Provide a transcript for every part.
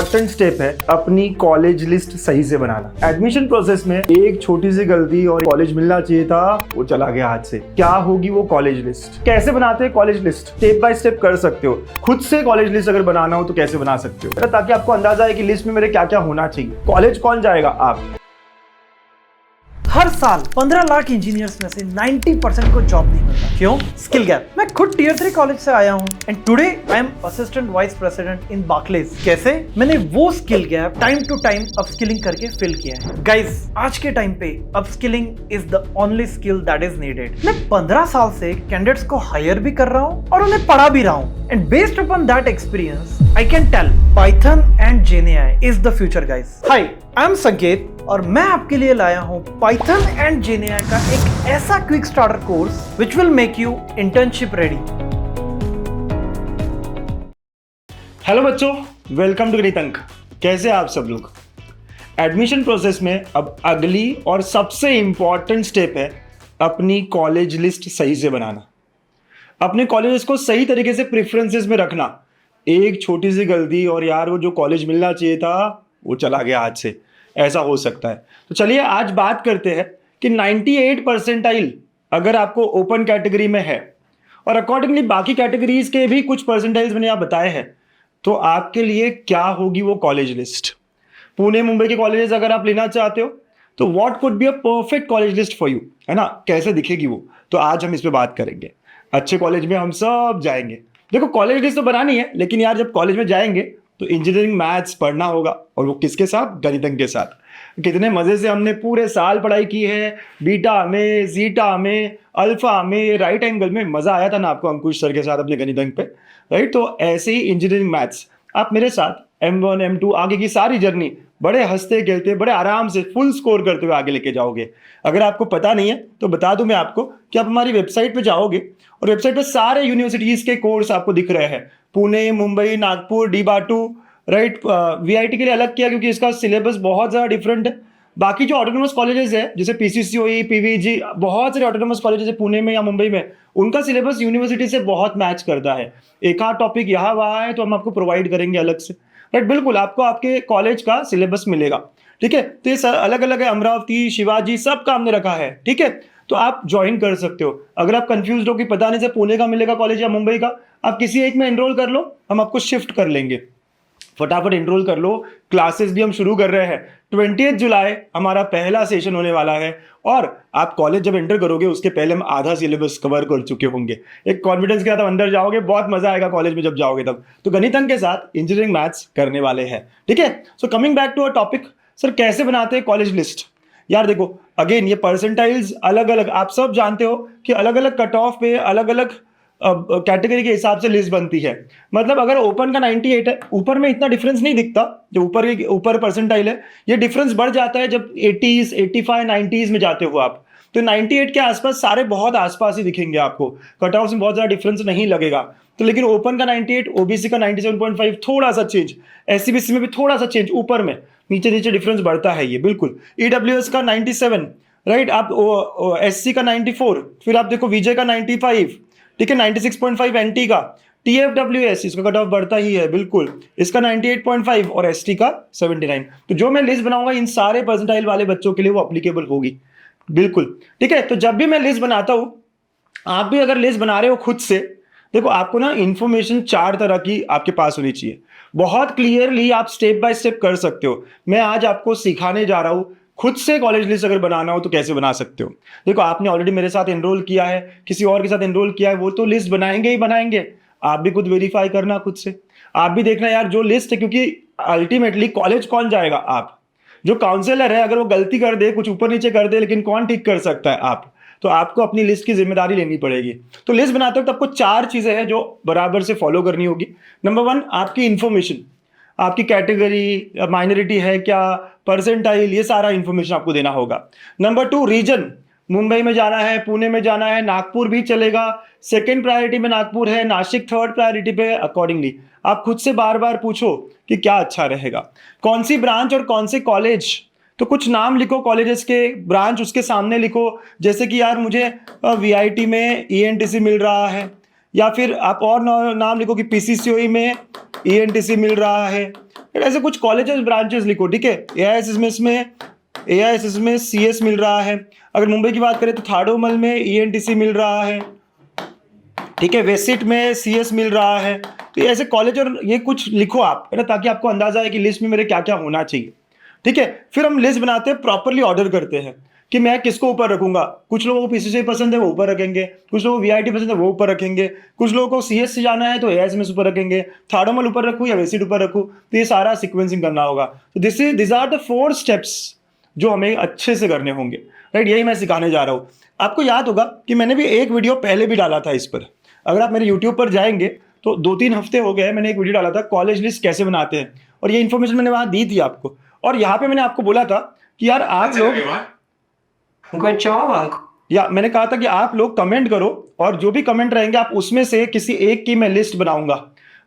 Important step है अपनी college list सही से बनाना। एडमिशन प्रोसेस में एक छोटी सी गलती और कॉलेज मिलना चाहिए था, वो चला गया हाथ से। क्या होगी वो कॉलेज लिस्ट? कैसे बनाते हैं college list? Step by step कर सकते हो। खुद से कॉलेज लिस्ट अगर बनाना हो तो कैसे बना सकते हो, ताकि आपको अंदाजा है कि लिस्ट में मेरे क्या क्या होना चाहिए। कॉलेज कौन जाएगा? आप। हर साल 15 लाख इंजीनियर्स में से 90% को जॉब नहीं मिलता। क्यों? Skill gap. मैं खुद टियर 3 कॉलेज से आया हूं and today I am assistant vice president in Barclays. कैसे? मैंने वो skill gap time to time upskilling करके फिल किया है। गाइस, आज के टाइम पे upskilling is the only skill that is needed. मैं 15 साल से कैंडिडेट्स को हायर भी कर रहा हूं और उन्हें पढ़ा भी रहा हूं and based upon that experience I can tell python and GenAI is the future guys. Hi, I am Sanket और मैं आपके लिए लाया हूं पाइथन एंड जेएनएआई का एक ऐसा quick starter course which will make you internship ready. Hello बच्चों, वेलकम टू गणित अंक। कैसे आप सब लोग? एडमिशन प्रोसेस में अब अगली और सबसे इंपॉर्टेंट स्टेप है अपनी कॉलेज लिस्ट सही से बनाना। अपने कॉलेजेस को सही तरीके से प्रेफरेंसेस में रखना। एक छोटी सी गलती और यार वो जो कॉलेज मिलना चाहिए था वो चला गया हाथ से, ऐसा हो सकता है। तो चलिए आज बात करते हैं कि 98 परसेंटाइल अगर आपको ओपन कैटेगरी में है और अकॉर्डिंगली बाकी कैटेगरीज के भी कुछ परसेंटाइल्स मैंने आप बताए हैं, तो आपके लिए क्या होगी वो कॉलेज लिस्ट। पुणे मुंबई के कॉलेजेस अगर आप लेना चाहते हो तो what could be a perfect college list for you, है ना? कैसे दिखेगी वो, तो आज हम इस पे बात करेंगे। अच्छे कॉलेज में हम सब जाएंगे। देखो, कॉलेज लिस्ट तो बनानी है, लेकिन यार जब कॉलेज में जाएंगे तो इंजीनियरिंग मैथ्स पढ़ना होगा, और वो किसके साथ? गणितज्ञ के साथ। कितने मजे से हमने पूरे साल पढ़ाई की है, बीटा में, जीटा में, अल्फा में, राइट एंगल में। मजा आया था ना आपको अंकुश सर के साथ अपने गणितज्ञ पे, राइट? तो ऐसे ही इंजीनियरिंग मैथ्स आप मेरे साथ M1 M2 आगे की सारी जर्नी बड़े हंसते खेलते बड़े आराम से फुल स्कोर करते हुए आगे लेके जाओगे। अगर आपको पता नहीं है तो बता दूं मैं आपको कि आप हमारी वेबसाइट पे जाओगे और वेबसाइट पे सारे यूनिवर्सिटीज के कोर्स आपको दिख रहे हैं। पुणे, मुंबई, नागपुर, डीबाटू, राइट? VIT के लिए अलग किया क्योंकि इसका सिलेबस बहुत ज़्यादा डिफरेंट है। बाकी जो ऑटोनोमस कॉलेजेस है जैसे PCCOE, PVG, बहुत सारे ऑटोनोमस कॉलेजेस है पुणे में या मुंबई में, उनका सिलेबस यूनिवर्सिटी से बहुत मैच करता है। एक आध टॉपिक यहाँ वहाँ है तो हम आपको प्रोवाइड करेंगे अलग से, राइट? बिल्कुल आपको आपके कॉलेज का सिलेबस मिलेगा, ठीक है? तो ये अलग अलग है, अमरावती, शिवाजी, सब का हमने रखा है, ठीक है? तो आप ज्वाइन कर सकते हो। अगर आप कंफ्यूज हो कि पता नहीं से पुणे का मिलेगा कॉलेज या मुंबई का, आप किसी एक में एनरोल कर लो, हम आपको शिफ्ट कर लेंगे। फटाफट एनरोल कर लो। क्लासेस भी हम शुरू कर रहे हैं। 20 जुलाई हमारा पहला सेशन होने वाला है और आप कॉलेज जब एंटर करोगे उसके पहले हम आधा सिलेबस कवर कर चुके होंगे। एक कॉन्फिडेंस के साथ अंदर जाओगे, बहुत मजा आएगा कॉलेज में जब जाओगे तब। तो गणितज्ञ के साथ इंजीनियरिंग मैथ्स करने वाले हैं, ठीक है? So coming back to our topic, sir कैसे बनाते हैं कॉलेज लिस्ट? यार देखो, अगेन ये परसेंटाइल्स अलग अलग, आप सब जानते हो कि अलग अलग कट ऑफ पे अलग अलग कैटेगरी के हिसाब से लिस्ट बनती है। मतलब अगर ओपन का 98 है, ऊपर में इतना डिफरेंस नहीं दिखता जो ऊपर परसेंटाइल है। ये डिफरेंस बढ़ जाता है जब 80s, 85, 90s में जाते हो आप। तो 98 के आसपास सारे बहुत आसपास ही दिखेंगे आपको। कट ऑफ में बहुत ज़्यादा डिफरेंस नहीं लगेगा। तो लेकिन ओपन का 98, OBC का 97.5, थोड़ा सा चेंज, SC BC में भी थोड़ा सा चेंज, ऊपर में नीचे नीचे डिफरेंस बढ़ता है ये, बिल्कुल। EWS का 97, राइट? आप SC का 94, फिर आप देखो VJ का 95, ठीक है? 96.5 NT का। TFWS इसका कट ऑफ बढ़ता ही है, बिल्कुल। इसका 98.5 और ST का 79। तो जो मैं लिस्ट बनाऊंगा इन सारे परसेंटाइल वाले बच्चों के लिए वो अप्लीकेबल होगी, बिल्कुल, ठीक है? तो जब भी मैं लिस्ट बनाता हूं, आप भी अगर लिस्ट बना रहे हो खुद से, देखो आपको ना इंफॉर्मेशन 4 तरह की आपके पास होनी चाहिए। बहुत क्लियरली आप स्टेप बाय स्टेप कर सकते हो। मैं आज आपको सिखाने जा रहा हूं खुद से कॉलेज लिस्ट अगर बनाना हो तो कैसे बना सकते हो। देखो, आपने ऑलरेडी मेरे साथ एनरोल किया है, किसी और के साथ एनरोल किया है, वो तो लिस्ट बनाएंगे ही बनाएंगे। आप भी खुद वेरीफाई करना खुद से, आप भी देखना यार जो लिस्ट है, क्योंकि अल्टीमेटली कॉलेज कौन जाएगा? आप। जो काउंसलर है अगर वो गलती कर दे, कुछ ऊपर नीचे कर दे, लेकिन कौन ठीक कर सकता है? आप। तो आपको अपनी लिस्ट की जिम्मेदारी लेनी पड़ेगी। तो लिस्ट बनाते वक्त आपको 4 चीजें हैं जो बराबर से फॉलो करनी होगी। नंबर 1, आपकी इंफॉर्मेशन, आपकी कैटेगरी, माइनॉरिटी है क्या, परसेंटाइल, ये सारा इंफॉर्मेशन आपको देना होगा। नंबर 2, रीजन, मुंबई में जाना है, पुणे में जाना है, नागपुर भी चलेगा। सेकंड प्रायोरिटी में नागपुर है, नासिक थर्ड प्रायोरिटी पे। अकॉर्डिंगली आप खुद से बार बार पूछो कि क्या अच्छा रहेगा, कौन सी ब्रांच और कौन से कॉलेज। तो कुछ नाम लिखो कॉलेजेस के, ब्रांच उसके सामने लिखो। जैसे कि यार मुझे VIT में ENTC मिल रहा है, या फिर आप और नाम लिखो कि PCCOE में ENTC मिल रहा है। ऐसे कुछ कॉलेजेस ब्रांचेस लिखो, ठीक है। AISSMS में CS मिल रहा है। अगर मुंबई की बात करें तो थाडोमल में ENTC मिल रहा है, ठीक है। वेसिट में CS मिल रहा है। तो ऐसे कॉलेज और ये कुछ लिखो आप, है ना, ताकि आपको अंदाजा है कि लिस्ट में मेरे क्या क्या होना चाहिए, ठीक है। फिर हम लिस्ट बनाते हैं, प्रॉपरली ऑर्डर करते हैं कि मैं किसको ऊपर रखूंगा। कुछ लोगों को PCCI पसंद है वो ऊपर रखेंगे, कुछ लोगों को VIT पसंद है वो ऊपर रखेंगे, कुछ लोगों को CS से जाना है तो AISMS ऊपर रखेंगे, थाडोमल ऊपर रखूँ या वेसिट ऊपर रखूँ। तो ये सारा सीक्वेंसिंग करना होगा। तो दिस आर द 4 स्टेप्स जो हमें अच्छे से करने होंगे, राइट। यही मैं सिखाने जा रहा हूँ। आपको याद होगा कि मैंने भी एक वीडियो पहले भी डाला था इस पर। अगर आप मेरे यूट्यूब पर जाएंगे तो 2-3 हफ्ते हो गए, मैंने एक वीडियो डाला था कॉलेज लिस्ट कैसे बनाते हैं, और ये इन्फॉर्मेशन मैंने वहां दी थी आपको। और यहाँ पे मैंने आपको बोला था कि यार आप लोग या मैंने कहा था कि आप लोग कमेंट करो और जो भी कमेंट रहेंगे आप उसमें से किसी एक की मैं लिस्ट बनाऊंगा,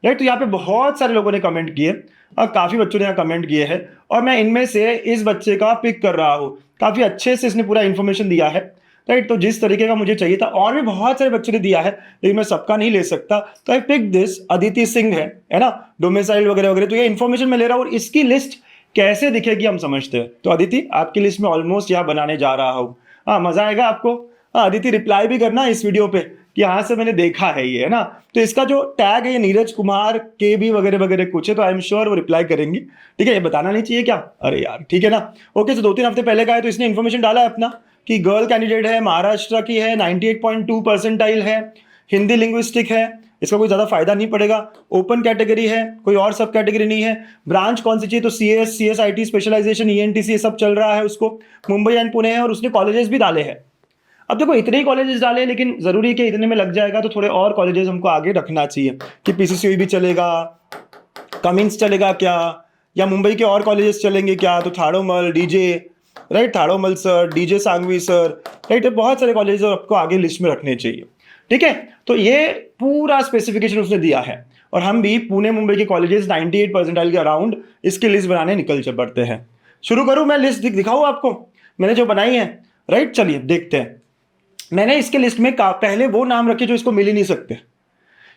राइट। तो यहाँ पे बहुत सारे लोगों ने कमेंट किए और काफ़ी बच्चों ने यहाँ कमेंट किए हैं, और मैं इनमें से इस बच्चे का पिक कर रहा हूँ। काफ़ी अच्छे से इसने पूरा इन्फॉर्मेशन दिया है, राइट। तो जिस तरीके का मुझे चाहिए था, और भी बहुत सारे बच्चों ने दिया है लेकिन मैं सबका नहीं ले सकता, तो I pick this. Aditi Singh है ना, डोमिसाइल वगैरह वगैरह। तो ये इन्फॉर्मेशन मैं ले रहा हूँ, और इसकी लिस्ट कैसे दिखेगी हम समझते हैं। तो अदिति आपकी लिस्ट में ऑलमोस्ट यहाँ बनाने जा रहा हूँ। हाँ, मजा आएगा आपको। हाँ अदिति, रिप्लाई भी करना इस वीडियो पे कि यहाँ से मैंने देखा है ये, है ना। तो इसका जो टैग है ये नीरज कुमार KB वगैरह वगैरह कुछ है, तो आई एम श्योर वो रिप्लाई करेंगी, ठीक है। ये बताना नहीं चाहिए क्या, अरे यार, ठीक है ना। ओके, तो 2-3 हफ्ते पहले का है, तो इसने इन्फॉर्मेशन डाला है अपना कि गर्ल कैंडिडेट है, महाराष्ट्र की है, 98.2 परसेंटाइल है, हिंदी लिंग्विस्टिक है। इसका कोई ज़्यादा फायदा नहीं पड़ेगा। ओपन कैटेगरी है, कोई और सब कैटेगरी नहीं है। ब्रांच कौन सी चाहिए, तो CS, CSIT स्पेशलाइजेशन, ENTC ये सब चल रहा है उसको। मुंबई एंड पुणे है, और उसने कॉलेजेस भी डाले हैं। अब देखो इतने ही कॉलेजेस डाले, लेकिन ज़रूरी है कि इतने में लग जाएगा, तो थोड़े और कॉलेजेस हमको आगे रखना चाहिए कि PCCI भी चलेगा, कमिंस चलेगा क्या, या मुंबई के और कॉलेजेस चलेंगे क्या। तो Thadomal, DJ, right, Thadomal sir, DJ Sanghvi sir, right, बहुत सारे कॉलेज आपको आगे लिस्ट में रखने चाहिए, ठीक है। तो ये पूरा स्पेसिफिकेशन उसने दिया है, और हम भी पुणे मुंबई के कॉलेजेस 98 परसेंटाइल के अराउंड इसकी लिस्ट बनाने निकल पड़ते हैं। शुरू करूँ मैं, लिस्ट दिखाऊँ आपको मैंने जो बनाई है, राइट। चलिए देखते हैं। मैंने इसके लिस्ट में पहले वो नाम रखे जो इसको मिल ही नहीं सकते।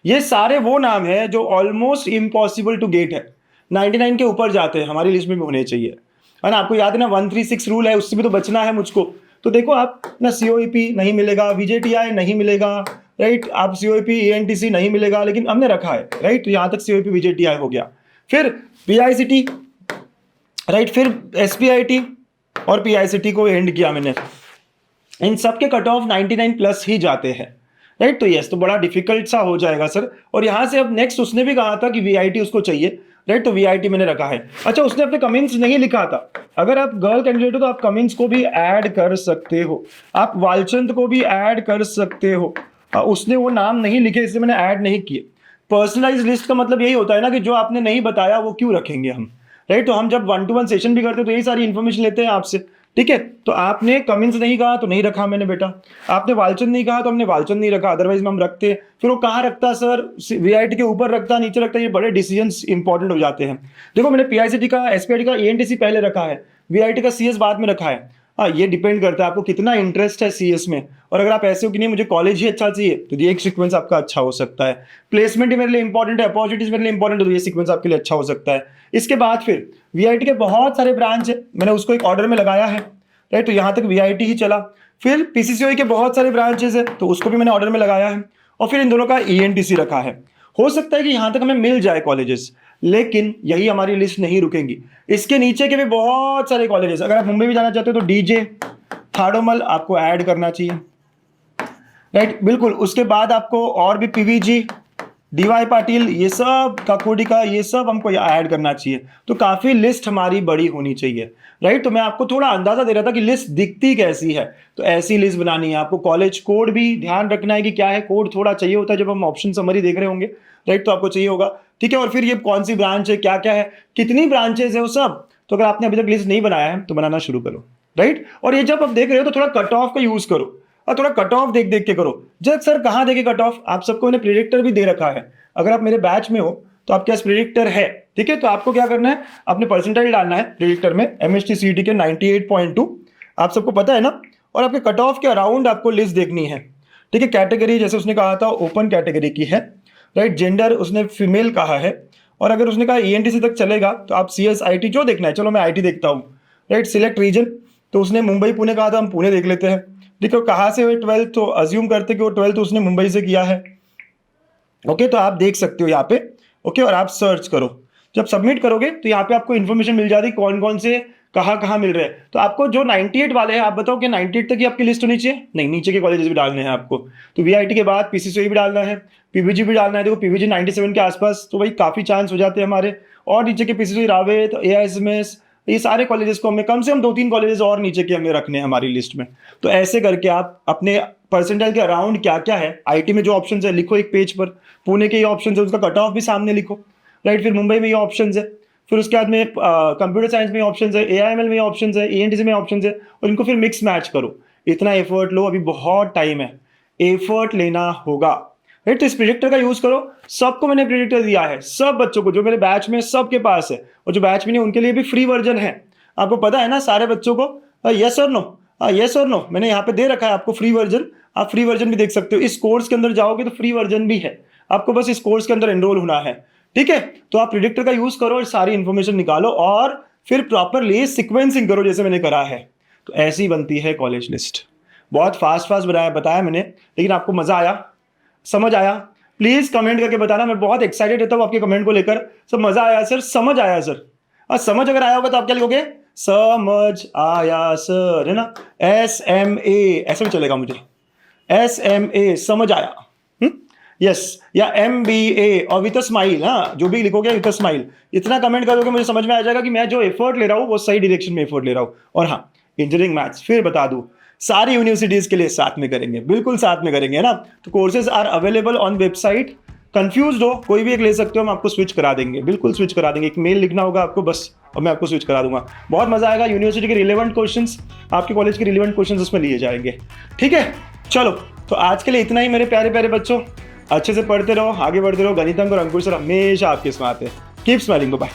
ये सारे वो नाम है जो ऑलमोस्ट इम्पॉसिबल टू गेट है, 99 के ऊपर जाते हैं, हमारी लिस्ट में भी होने चाहिए, है ना। आपको याद है ना 136 रूल है, उससे भी तो बचना है मुझको। तो देखो आप ना, COEP नहीं मिलेगा, VJTI नहीं मिलेगा, राइट। आप COEP ENTC नहीं मिलेगा, लेकिन हमने रखा है, राइट। तो यहाँ तक COEP VJTI हो गया। फिर PICT, राइट, फिर SPIT और PICT को एंड किया मैंने। इन सब के कट ऑफ 99 प्लस ही जाते हैं, राइट। तो यस, तो बड़ा डिफिकल्ट सा हो जाएगा सर। और यहाँ से अब नेक्स्ट उसने भी कहा था कि VIT उसको चाहिए, राइट। तो VIT मैंने रखा है। अच्छा, उसने अपने कमेंट्स नहीं लिखा था। अगर आप गर्ल कैंडिडेट हो तो आप कमेंट्स को भी ऐड कर सकते हो, आप वालचंद को भी ऐड कर सकते हो। उसने वो नाम नहीं लिखे, इसलिए मैंने ऐड नहीं किए। पर्सनलाइज लिस्ट का मतलब यही होता है ना कि जो आपने नहीं बताया वो क्यों रखेंगे हम, राइट। तो हम जब 1-to-1 सेशन भी करते हैं तो यही सारी इन्फॉर्मेशन लेते हैं आपसे, ठीक है। तो आपने कमिंस नहीं कहा तो नहीं रखा मैंने बेटा, आपने वालचंद नहीं कहा तो हमने वालचंद नहीं रखा, अदरवाइज हम रखते। फिर वो कहाँ रखता सर, VIT के ऊपर रखता, नीचे रखता, ये बड़े डिसीजंस इंपॉर्टेंट हो जाते हैं। देखो मैंने PICT का, SPIT का, ENTC पहले रखा है, VIT का CS बाद में रखा है। हाँ, ये डिपेंड करता है आपको कितना इंटरेस्ट है CS में, और अगर आप ऐसे हो कि नहीं मुझे कॉलेज ही अच्छा चाहिए तो ये एक सीक्वेंस आपका अच्छा हो सकता है। प्लेसमेंट ही मेरे लिए इंपॉर्टेंट है, अपॉर्चुनिटीज मेरे लिए इंपॉर्टेंट है, तो ये सीक्वेंस आपके लिए अच्छा हो सकता है। इसके बाद फिर VIT के बहुत सारे ब्रांच है, मैंने उसको एक ऑर्डर में लगाया है, राइट। तो यहाँ तक VIT ही चला। फिर PCCI के बहुत सारे ब्रांचेस है, तो उसको भी मैंने ऑर्डर में लगाया है, और फिर इन दोनों का ENTC रखा है। हो सकता है कि यहाँ तक हमें मिल जाए कॉलेजेस, लेकिन यही हमारी लिस्ट नहीं रुकेंगी। इसके नीचे के भी बहुत सारे कॉलेजेस, अगर आप मुंबई भी जाना चाहते हो तो DJ, थाडोमल आपको ऐड करना चाहिए, राइट, बिल्कुल। उसके बाद आपको और भी PVG, DY पाटिल, ये सब काकोडी का, ये सब हमको ऐड करना चाहिए। तो काफ़ी लिस्ट हमारी बड़ी होनी चाहिए, राइट। तो मैं आपको थोड़ा अंदाजा दे रहा था कि लिस्ट दिखती कैसी है, तो ऐसी लिस्ट बनानी है आपको। कॉलेज कोड भी ध्यान रखना है कि क्या है, कोड थोड़ा चाहिए होता है जब हम ऑप्शन समरी देख रहे होंगे, राइट। तो आपको चाहिए होगा, ठीक है। और फिर ये कौन सी ब्रांच है, क्या क्या है, कितनी ब्रांचेस है, वो सब। तो अगर आपने अभी तक लिस्ट नहीं बनाया है तो बनाना शुरू करो, राइट। और ये जब आप देख रहे हो तो थोड़ा कट ऑफ का यूज करो, और थोड़ा कट ऑफ देख देख के करो। जब सर कहाँ देखे कट ऑफ, आप सबको मैंने प्रेडिक्टर भी दे रखा है। अगर आप मेरे बैच में हो तो आपके पास प्रेडिक्टर है, ठीक है। तो आपको क्या करना है, अपने परसेंटाइल डालना है प्रेडिक्टर में, MHT CET के 98.2 आप सबको पता है ना, और आपके कट ऑफ के अराउंड आपको लिस्ट देखनी है, ठीक है। कैटेगरी जैसे उसने कहा था ओपन कैटेगरी की है, राइट। जेंडर उसने फीमेल कहा है, और अगर उसने कहा ENTC तक चलेगा तो आप CS IT जो देखना है, चलो मैं IT देखता हूँ, राइट, सिलेक्ट रीजन। तो उसने मुंबई पुणे कहा था, हम पुणे देख लेते हैं। देखो कहाँ से हुए 12th, तो अज्यूम करते कि वो 12th उसने मुंबई से किया है। ओके, तो आप देख सकते हो यहाँ पे। ओके, और आप सर्च करो, जब सबमिट करोगे तो यहाँ पे आपको इन्फॉर्मेशन मिल जाती है कौन कौन से कहाँ कहाँ मिल रहे हैं। तो आपको जो 98 वाले हैं, आप बताओ कि 98 तक ही आपकी लिस्ट होनी चाहिए? नहीं, नीचे के कॉलेजेस भी डालने हैं आपको। तो VIT के बाद PCCOE भी डालना है, PVG भी डालना है। देखो PVG 97 के आसपास, तो भाई काफ़ी चांस हो जाते हैं हमारे। और नीचे के PCCOE, रावे, तो AISMS, ये सारे कॉलेजेस को हमें कम से कम 2-3 कॉलेजेस और नीचे के हमें रखने हैं हमारी लिस्ट में। तो ऐसे करके आप अपने परसेंटाइल के अराउंड क्या क्या है, IT में जो ऑप्शन है लिखो एक पेज पर, पुणे के ये ऑप्शन है उसका कट ऑफ भी सामने लिखो, राइट। फिर मुंबई में ये ऑप्शन है, फिर उसके बाद में कंप्यूटर साइंस में ऑप्शन है, AIML में ऑप्शन है, ENTC में ऑप्शन है, और इनको फिर मिक्स मैच करो। इतना एफर्ट लो, अभी बहुत टाइम है, एफर्ट लेना होगा, राइट। तो इस प्रिडिक्टर का यूज करो। सबको मैंने प्रिडिक्टर दिया है, सब बच्चों को, जो मेरे बैच में सबके पास है, और जो बैच में नहीं उनके लिए भी फ्री वर्जन है। आपको पता है ना सारे बच्चों को, यस और नो, यस और नो, मैंने यहाँ पे दे रखा है आपको फ्री वर्जन। आप फ्री वर्जन भी देख सकते हो, इस कोर्स के अंदर जाओगे तो फ्री वर्जन भी है, आपको बस इस कोर्स के अंदर एनरोल होना है, ठीक है। तो आप प्रिडिक्टर का यूज करो और सारी इंफॉर्मेशन निकालो, और फिर प्रॉपरली सिक्वेंसिंग करो जैसे मैंने करा है। तो ऐसी बनती है कॉलेज लिस्ट। बहुत फास्ट बताया मैंने, लेकिन आपको मजा आया, समझ आया? प्लीज कमेंट करके बताना, मैं बहुत एक्साइटेड रहता हूँ आपके कमेंट को लेकर। सब मजा आया सर, समझ आया सर। और समझ अगर आया होगा तो आप क्या लिखोगे? समझ आया सर, है ना। SMA ऐसे में चलेगा मुझे, SMA समझ आया, यस। या MBA और विद अ स्माइल, हाँ, जो भी लिखोगे विद अ स्माइल। इतना कमेंट करोगे मुझे समझ में आ जाएगा कि मैं जो एफर्ट ले रहा हूँ वो सही डायरेक्शन में एफर्ट ले रहा हूँ। और हाँ, इंजीनियरिंग मैथ्स फिर बता दूं, सारी यूनिवर्सिटीज के लिए साथ में करेंगे, बिल्कुल साथ में करेंगे, है ना। तो courses are available on website. Confuse हो कोई भी एक ले सकते हो, हम आपको स्विच करा देंगे, बिल्कुल स्विच करा देंगे। एक मेल लिखना होगा आपको बस, और मैं आपको स्विच करा दूंगा। बहुत मजा आएगा, यूनिवर्सिटी के रिलेवेंट क्वेश्चंस, आपके कॉलेज के रिलेवेंट क्वेश्चंस उसमें लिए जाएंगे, ठीक है। चलो, तो आज के लिए इतना ही मेरे प्यारे प्यारे बच्चों। अच्छे से पढ़ते रहो, आगे बढ़ते रहो। गणितंक और अंकुर सर हमेशा आपके साथ हैं। Keep smiling, bye.